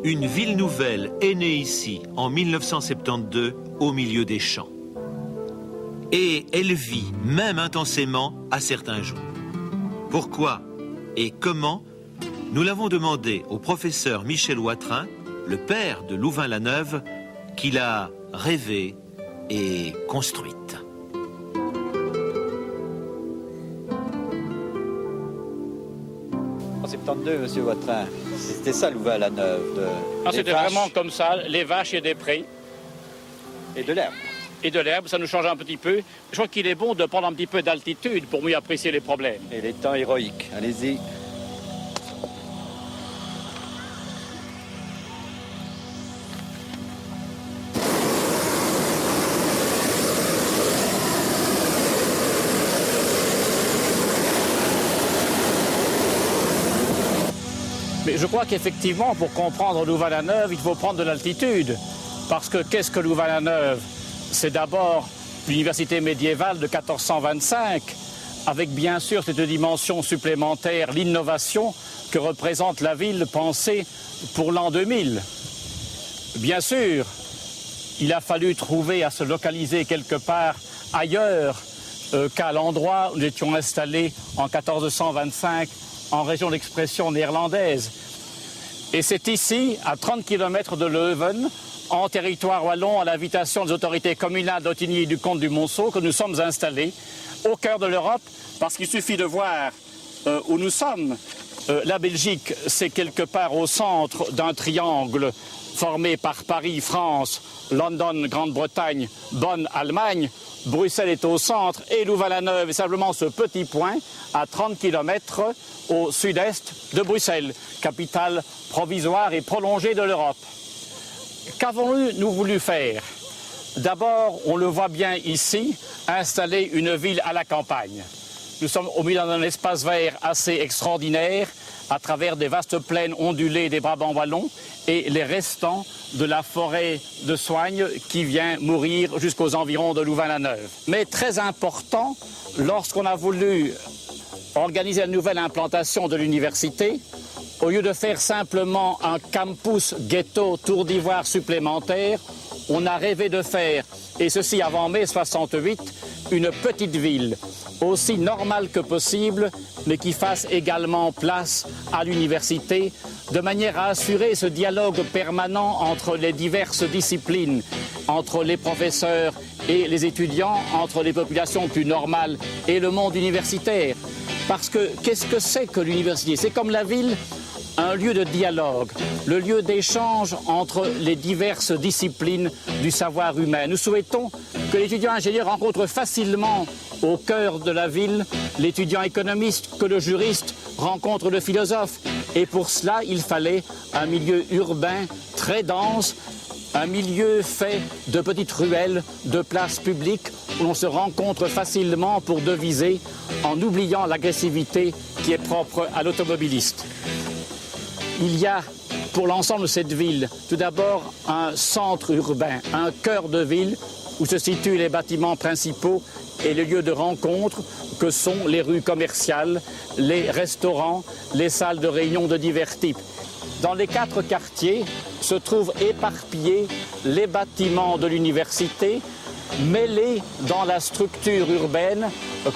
Une ville nouvelle est née ici en 1972 au milieu des champs. Et elle vit même intensément à certains jours. Pourquoi et comment? Nous l'avons demandé au professeur Michel Watrin, le père de Louvain-la-Neuve, qui l'a rêvée et construite. En 72, monsieur Watrin, c'était ça Louvain-la-Neuve. C'était vraiment comme ça, les vaches et des prés. Et de l'herbe. Et de l'herbe, ça nous change un petit peu. Je crois qu'il est bon de prendre un petit peu d'altitude pour mieux apprécier les problèmes. Et les temps héroïques, allez-y. Mais je crois qu'effectivement, pour comprendre Louvain-la-Neuve, il faut prendre de l'altitude. Parce que qu'est-ce que Louvain-la-Neuve? C'est d'abord l'université médiévale de 1425, avec bien sûr cette dimension supplémentaire, l'innovation que représente la ville pensée pour l'an 2000. Bien sûr, il a fallu trouver à se localiser quelque part ailleurs qu'à l'endroit où nous étions installés en 1425 en région d'expression néerlandaise. Et c'est ici, à 30 km de Leuven, en territoire wallon, à l'invitation des autorités communales d'Ottignies et du comte du Monceau, que nous sommes installés au cœur de l'Europe, parce qu'il suffit de voir où nous sommes. La Belgique, c'est quelque part au centre d'un triangle formé par Paris, France, London, Grande-Bretagne, Bonn, Allemagne. Bruxelles est au centre et Louvain-la-Neuve est simplement ce petit point à 30 km au sud-est de Bruxelles, capitale provisoire et prolongée de l'Europe. Qu'avons-nous voulu faire? D'abord, on le voit bien ici, installer une ville à la campagne. Nous sommes au milieu d'un espace vert assez extraordinaire, à travers des vastes plaines ondulées des Brabants wallons et les restants de la forêt de Soignes qui vient mourir jusqu'aux environs de Louvain-la-Neuve. Mais très important, lorsqu'on a voulu organiser la nouvelle implantation de l'université, au lieu de faire simplement un campus ghetto Tour d'Ivoire supplémentaire, on a rêvé de faire, et ceci avant mai 68, une petite ville, aussi normale que possible, mais qui fasse également place à l'université, de manière à assurer ce dialogue permanent entre les diverses disciplines, entre les professeurs et les étudiants, entre les populations plus normales et le monde universitaire. Parce que qu'est-ce que c'est que l'université? C'est comme la ville, un lieu de dialogue, le lieu d'échange entre les diverses disciplines du savoir humain. Nous souhaitons que l'étudiant ingénieur rencontre facilement au cœur de la ville l'étudiant économiste, que le juriste rencontre le philosophe. Et pour cela, il fallait un milieu urbain très dense, un milieu fait de petites ruelles, de places publiques où l'on se rencontre facilement pour deviser en oubliant l'agressivité qui est propre à l'automobiliste. Il y a pour l'ensemble de cette ville, tout d'abord un centre urbain, un cœur de ville où se situent les bâtiments principaux et les lieux de rencontre que sont les rues commerciales, les restaurants, les salles de réunion de divers types. Dans les 4 quartiers se trouvent éparpillés les bâtiments de l'université, mêlés dans la structure urbaine,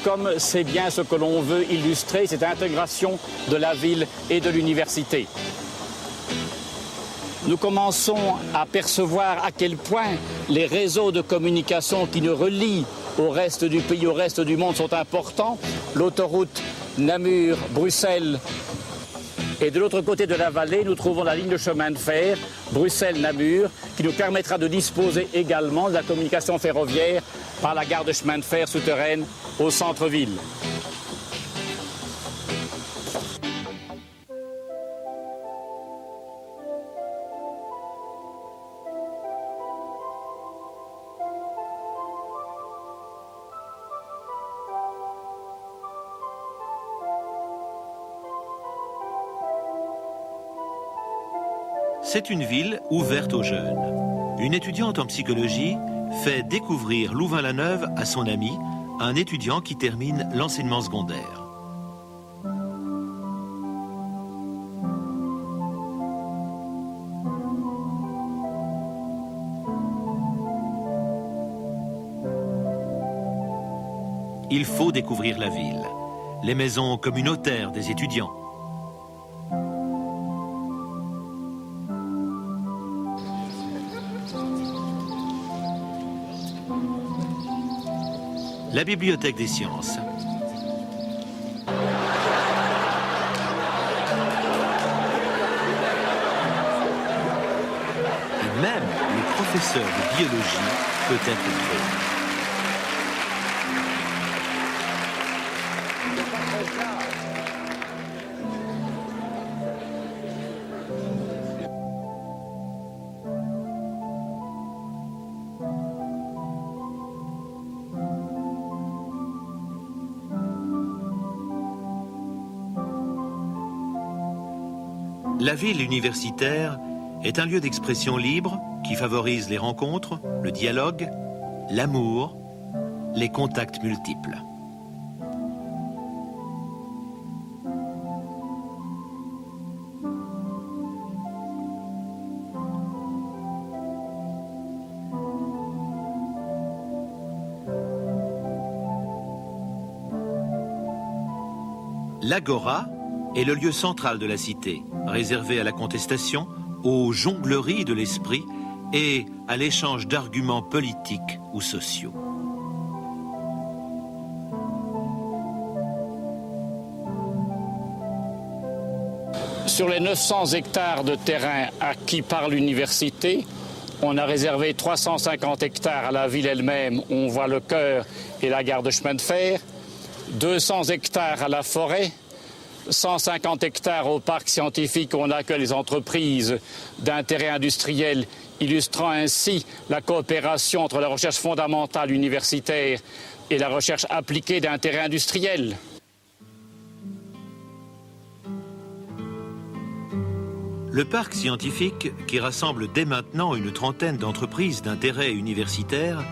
comme c'est bien ce que l'on veut illustrer, cette intégration de la ville et de l'université. Nous commençons à percevoir à quel point les réseaux de communication qui nous relient au reste du pays, au reste du monde sont importants. L'autoroute Namur-Bruxelles. Et de l'autre côté de la vallée, nous trouvons la ligne de chemin de fer Bruxelles-Namur qui nous permettra de disposer également de la communication ferroviaire par la gare de chemin de fer souterraine au centre-ville. C'est une ville ouverte aux jeunes. Une étudiante en psychologie fait découvrir Louvain-la-Neuve à son ami, un étudiant qui termine l'enseignement secondaire. il faut découvrir la ville, les maisons communautaires des étudiants. La bibliothèque des sciences. Et même le professeur de biologie peut être créé. La ville universitaire est un lieu d'expression libre qui favorise les rencontres, le dialogue, l'amour, les contacts multiples. L'Agora est le lieu central de la cité, réservé à la contestation, aux jongleries de l'esprit et à l'échange d'arguments politiques ou sociaux. Sur les 900 hectares de terrain acquis par l'université, on a réservé 350 hectares à la ville elle-même, où on voit le cœur et la gare de chemin de fer, 200 hectares à la forêt, 150 hectares au parc scientifique où on accueille les entreprises d'intérêt industriel, illustrant ainsi la coopération entre la recherche fondamentale universitaire et la recherche appliquée d'intérêt industriel. Le parc scientifique, qui rassemble dès maintenant une trentaine d'entreprises d'intérêt universitaire,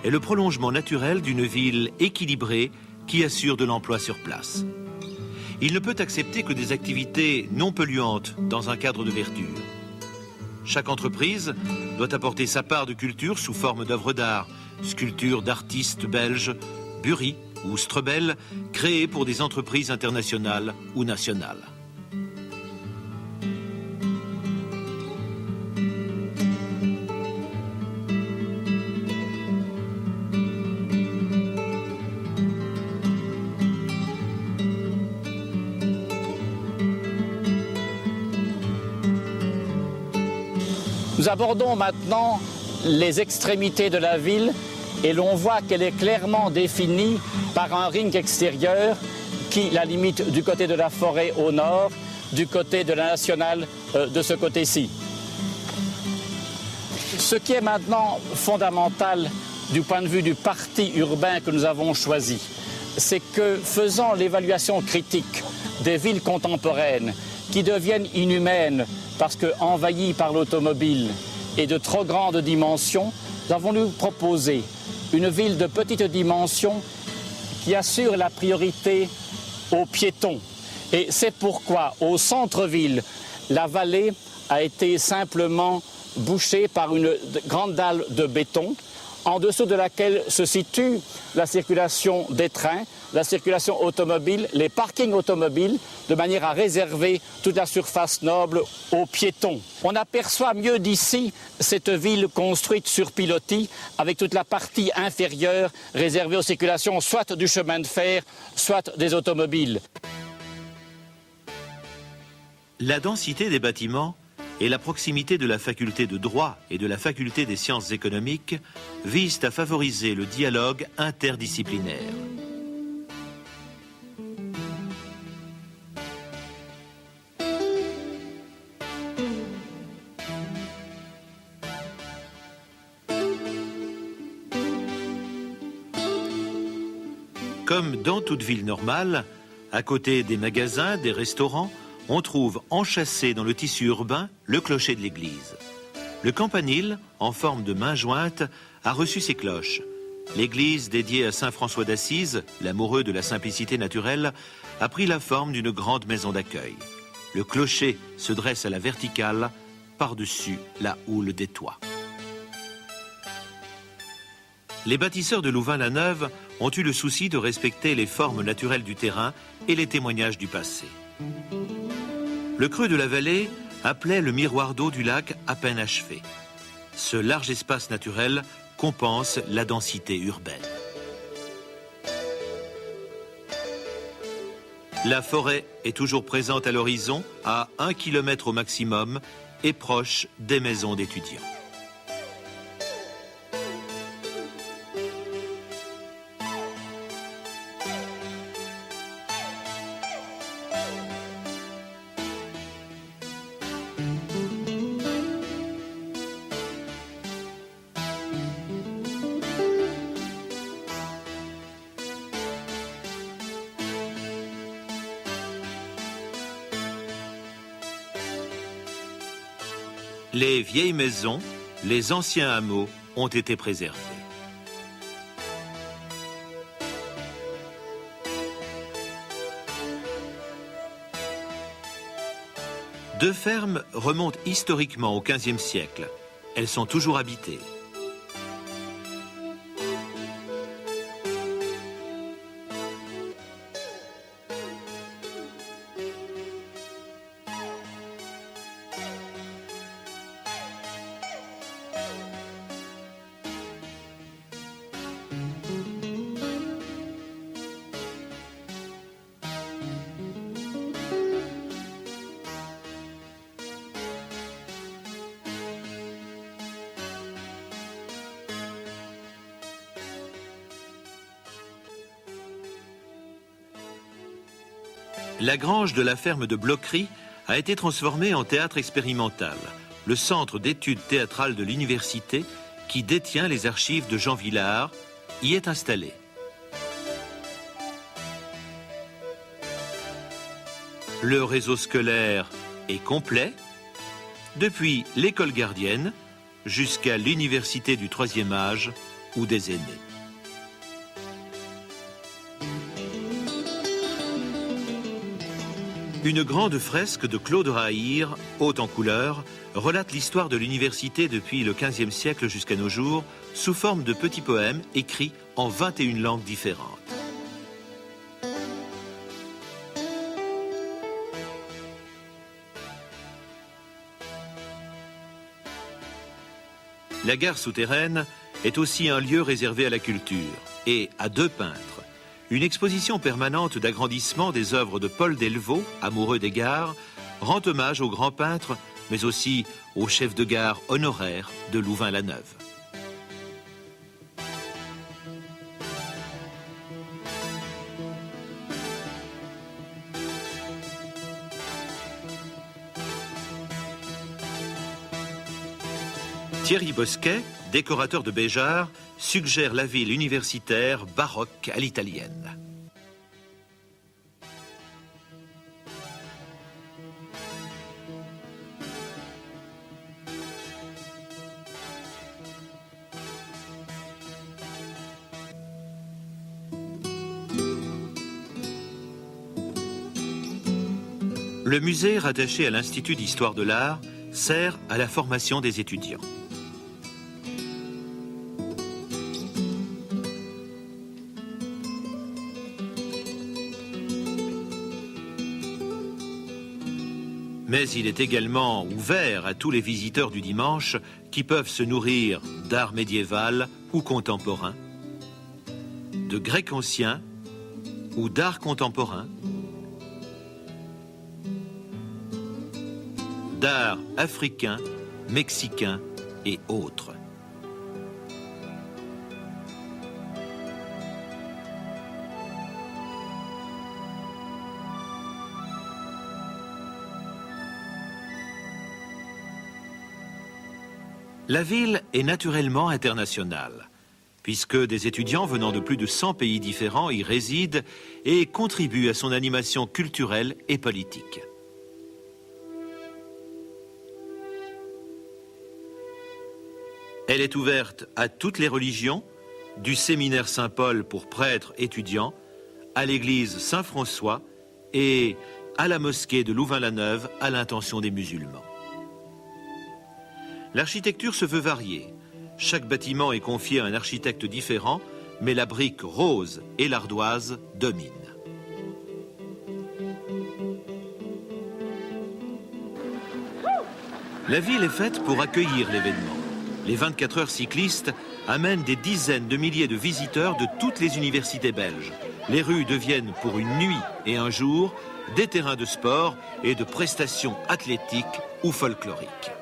est le prolongement naturel d'une ville équilibrée qui assure de l'emploi sur place. Il ne peut accepter que des activités non polluantes dans un cadre de verdure. Chaque entreprise doit apporter sa part de culture sous forme d'œuvres d'art, sculptures d'artistes belges, Bury ou Strebel, créées pour des entreprises internationales ou nationales. Nous abordons maintenant les extrémités de la ville et l'on voit qu'elle est clairement définie par un ring extérieur qui la limite du côté de la forêt au nord, du côté de la nationale de ce côté-ci. Ce qui est maintenant fondamental du point de vue du parti urbain que nous avons choisi, c'est que faisant l'évaluation critique des villes contemporaines qui deviennent inhumaines parce qu'envahies par l'automobile et de trop grandes dimensions, nous avons nous proposé une ville de petite dimension qui assure la priorité aux piétons. Et c'est pourquoi, au centre-ville, la vallée a été simplement bouchée par une grande dalle de béton, en dessous de laquelle se situe la circulation des trains, la circulation automobile, les parkings automobiles, de manière à réserver toute la surface noble aux piétons. On aperçoit mieux d'ici cette ville construite sur pilotis, avec toute la partie inférieure réservée aux circulations soit du chemin de fer, soit des automobiles. La densité des bâtiments et la proximité de la faculté de droit et de la faculté des sciences économiques visent à favoriser le dialogue interdisciplinaire. Comme dans toute ville normale, à côté des magasins, des restaurants, on trouve enchâssé dans le tissu urbain le clocher de l'église. Le campanile, en forme de main jointe, a reçu ses cloches. L'église dédiée à saint François d'Assise, l'amoureux de la simplicité naturelle, a pris la forme d'une grande maison d'accueil. Le clocher se dresse à la verticale, par-dessus la houle des toits. Les bâtisseurs de Louvain-la-Neuve ont eu le souci de respecter les formes naturelles du terrain et les témoignages du passé. Le creux de la vallée appelait le miroir d'eau du lac à peine achevé. Ce large espace naturel compense la densité urbaine. La forêt est toujours présente à l'horizon, à 1 km au maximum, et proche des maisons d'étudiants. Les vieilles maisons, les anciens hameaux ont été préservés. Deux fermes remontent historiquement au XVe siècle. Elles sont toujours habitées. La grange de la ferme de Bloquerie a été transformée en théâtre expérimental, le centre d'études théâtrales de l'université qui détient les archives de Jean Villard y est installé. Le réseau scolaire est complet, depuis l'école gardienne jusqu'à l'université du troisième âge ou des aînés. Une grande fresque de Claude Rahir, haute en couleurs, relate l'histoire de l'université depuis le XVe siècle jusqu'à nos jours, sous forme de petits poèmes écrits en 21 langues différentes. La gare souterraine est aussi un lieu réservé à la culture et à deux peintres. Une exposition permanente d'agrandissement des œuvres de Paul Delvaux, amoureux des gares, rend hommage au grand peintre, mais aussi au chef de gare honoraire de Louvain-la-Neuve. Thierry Bosquet, décorateur de Béjart, suggère la ville universitaire baroque à l'italienne. Le musée rattaché à l'Institut d'histoire de l'art sert à la formation des étudiants. Mais il est également ouvert à tous les visiteurs du dimanche qui peuvent se nourrir d'art médiéval ou contemporain, de grec ancien ou d'art contemporain, d'art africain, mexicain et autres. La ville est naturellement internationale, puisque des étudiants venant de plus de 100 pays différents y résident et contribuent à son animation culturelle et politique. Elle est ouverte à toutes les religions, du séminaire Saint-Paul pour prêtres étudiants, à l'église Saint-François et à la mosquée de Louvain-la-Neuve à l'intention des musulmans. L'architecture se veut variée. Chaque bâtiment est confié à un architecte différent, mais la brique rose et l'ardoise dominent. La ville est faite pour accueillir l'événement. Les 24 heures cyclistes amènent des dizaines de milliers de visiteurs de toutes les universités belges. Les rues deviennent pour une nuit et un jour des terrains de sport et de prestations athlétiques ou folkloriques.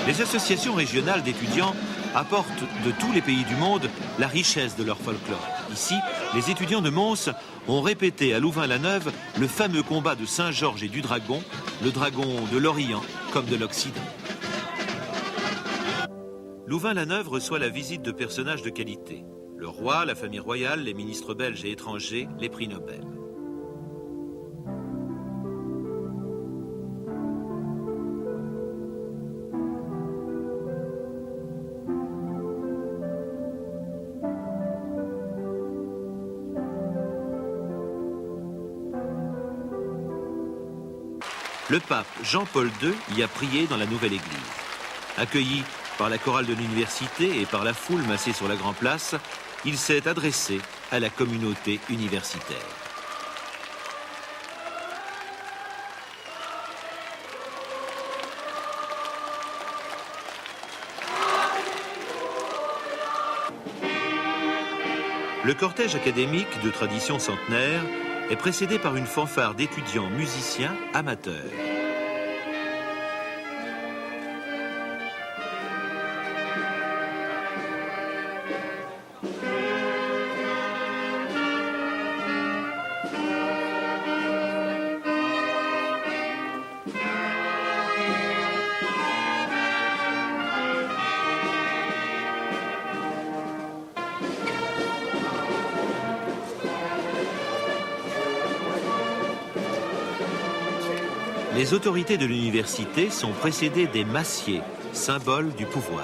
Les associations régionales d'étudiants apportent de tous les pays du monde la richesse de leur folklore. Ici, les étudiants de Mons ont répété à Louvain-la-Neuve le fameux combat de Saint-Georges et du dragon, le dragon de l'Orient comme de l'Occident. Louvain-la-Neuve reçoit la visite de personnages de qualité. Le roi, la famille royale, les ministres belges et étrangers, les prix Nobel. Le pape Jean-Paul II y a prié dans la nouvelle église. Accueilli par la chorale de l'université et par la foule massée sur la Grand Place, il s'est adressé à la communauté universitaire. Le cortège académique de tradition centenaire est précédé par une fanfare d'étudiants musiciens amateurs. Les autorités de l'université sont précédées des massiers, symbole du pouvoir.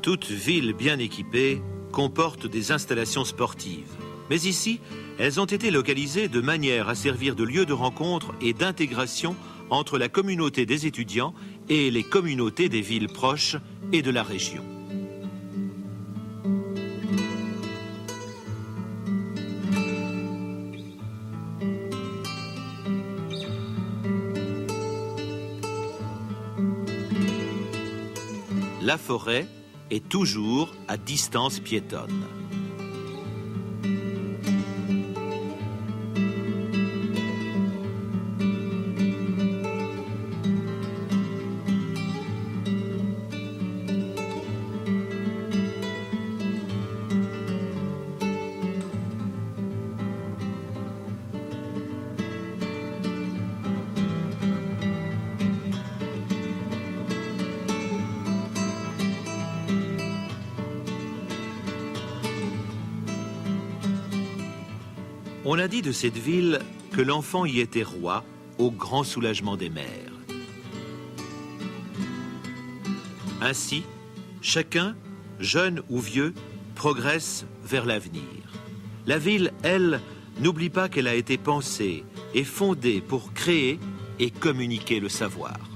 Toute ville bien équipée comporte des installations sportives. Mais ici, elles ont été localisées de manière à servir de lieu de rencontre et d'intégration entre la communauté des étudiants et les communautés des villes proches et de la région. La forêt est toujours à distance piétonne. On a dit de cette ville que l'enfant y était roi, au grand soulagement des mères. Ainsi, chacun, jeune ou vieux, progresse vers l'avenir. La ville, elle, n'oublie pas qu'elle a été pensée et fondée pour créer et communiquer le savoir.